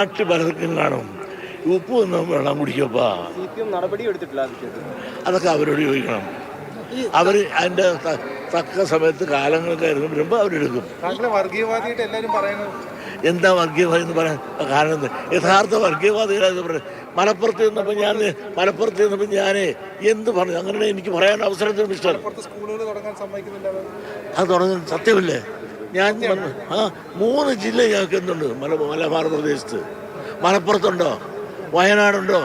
നാട്ടു പലർക്കും കാണും ഉപ്പ് ഒന്നും വെള്ളം കുടിക്കപ്പാ. നടപടി എടുത്തിട്ടില്ല. അതൊക്കെ അവരോട് ചോദിക്കണം. അവർ അതിൻ്റെ തക്ക സമയത്ത് കാലങ്ങൾക്ക് വരുമ്പോൾ അവരെടുക്കും. വർഗീയവാദിയായിട്ട് എല്ലാവരും പറയുന്നത് എന്താ വർഗീയവാദി എന്ന് പറയാൻ കാരണം എന്ത്? യഥാർത്ഥ വർഗീയവാദികളാണെന്ന് പറഞ്ഞു. മലപ്പുറത്ത് ചെന്നപ്പോൾ ഞാൻ എന്ത് പറഞ്ഞു? അങ്ങനെ എനിക്ക് പറയാൻ അവസരത്തിന് മിസ്റ്റർ സ്കൂളുകൾ തുടങ്ങാൻ സമ്മതിക്കുന്നില്ല. അത് തുടങ്ങുന്ന സത്യമല്ലേ? ഞാൻ 3 ജില്ല ഞങ്ങൾക്ക് എന്തുണ്ട്? മലബാർ പ്രദേശത്ത്. മലപ്പുറത്തുണ്ടോ? വയനാടുണ്ടോ?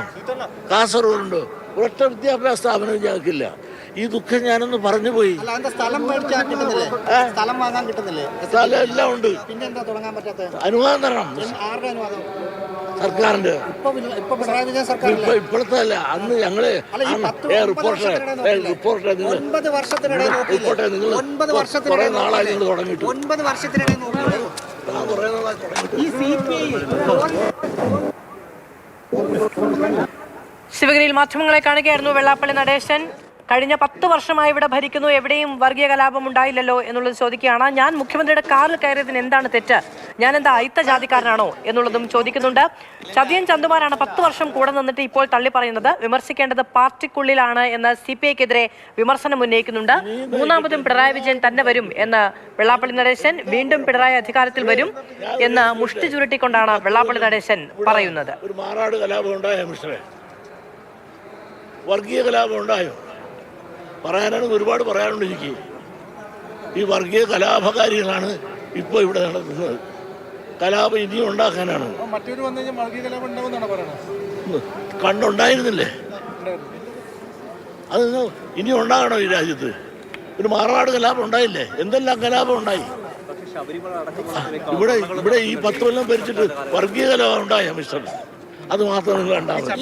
കാസർഗോഡുണ്ടോ? ഒരൊറ്റ വിദ്യാഭ്യാസ സ്ഥാപനവും ഞങ്ങൾക്കില്ല. ഈ ദുഃഖം ഞാനൊന്ന് പറഞ്ഞു പോയി. സ്ഥലം വാങ്ങാൻ കിട്ടുന്നില്ലേ? സ്ഥലം എല്ലാം ഉണ്ട്. പിന്നെന്താ തുടങ്ങാൻ പറ്റാത്ത? അനുവാദം തരണം. ആരുടെ അനുവാദം? സർക്കാരിന്റെ. ഇപ്പോഴത്തെ അല്ല, അന്ന് ഞങ്ങള് റിപ്പോർട്ടറെ കുറെ നാളായി നിങ്ങൾ തുടങ്ങിയിട്ട്. 9 വർഷത്തിനിടെ ശിവഗിരിയിൽ മാധ്യമങ്ങളെ കാണുകയായിരുന്നു വെള്ളാപ്പള്ളി നടേശൻ. കഴിഞ്ഞ 10 വർഷമായി ഇവിടെ ഭരിക്കുന്നു, എവിടെയും വർഗീയ കലാപം ഉണ്ടായില്ലല്ലോ എന്നുള്ളത് ചോദിക്കുകയാണ്. ഞാൻ മുഖ്യമന്ത്രിയുടെ കാറിൽ കയറിയതിന് എന്താണ് തെറ്റ്? ഞാൻ എന്താ അയിത്ത ജാതിക്കാരനാണോ എന്നുള്ളതും ചോദിക്കുന്നുണ്ട്. ചതിയൻ ചന്തുമാരാണ് 10 വർഷം കൂടെ നിന്നിട്ട് ഇപ്പോൾ തള്ളി പറയുന്നത്. വിമർശിക്കേണ്ടത് പാർട്ടിക്കുള്ളിലാണ് എന്ന് CPIക്കെതിരെ വിമർശനം ഉന്നയിക്കുന്നുണ്ട്. 3ാമതും പിണറായി വിജയൻ തന്നെ വരും എന്ന് വെള്ളാപ്പള്ളി നടേശൻ. വീണ്ടും പിണറായി അധികാരത്തിൽ വരും എന്ന് മുഷ്ടി ചുരുട്ടിക്കൊണ്ടാണ് വെള്ളാപ്പള്ളി നടേശൻ പറയുന്നത്. ഒരു മാറാട് കലാപം ഉണ്ടായോ മിസ്റ്ററെ? വർഗീയ കലാപം ഉണ്ടായോ? പറയാനാണ് ഒരുപാട് പറയാനുണ്ട് എനിക്ക്. ഈ വർഗീയ കലാപകാരികളാണ് ഇപ്പോൾ ഇവിടെ നടത്തുന്നത്. കലാപം ഇനിയും ഉണ്ടാക്കാനാണ്. കണ്ടുണ്ടായിരുന്നില്ലേ? അത് ഇനി ഉണ്ടാകണോ ഈ രാജ്യത്ത്? ഒരു മാറാട് കലാപം ഉണ്ടായില്ലേ? എന്തെല്ലാം കലാപം ഉണ്ടായി ഇവിടെ. ഈ 10 കൊല്ലം ഭരിച്ചിട്ട് വർഗീയ കലാപം ഉണ്ടായ മിസ്റ്റർ? അത് മാത്രം നിങ്ങൾ ഉണ്ടാവും.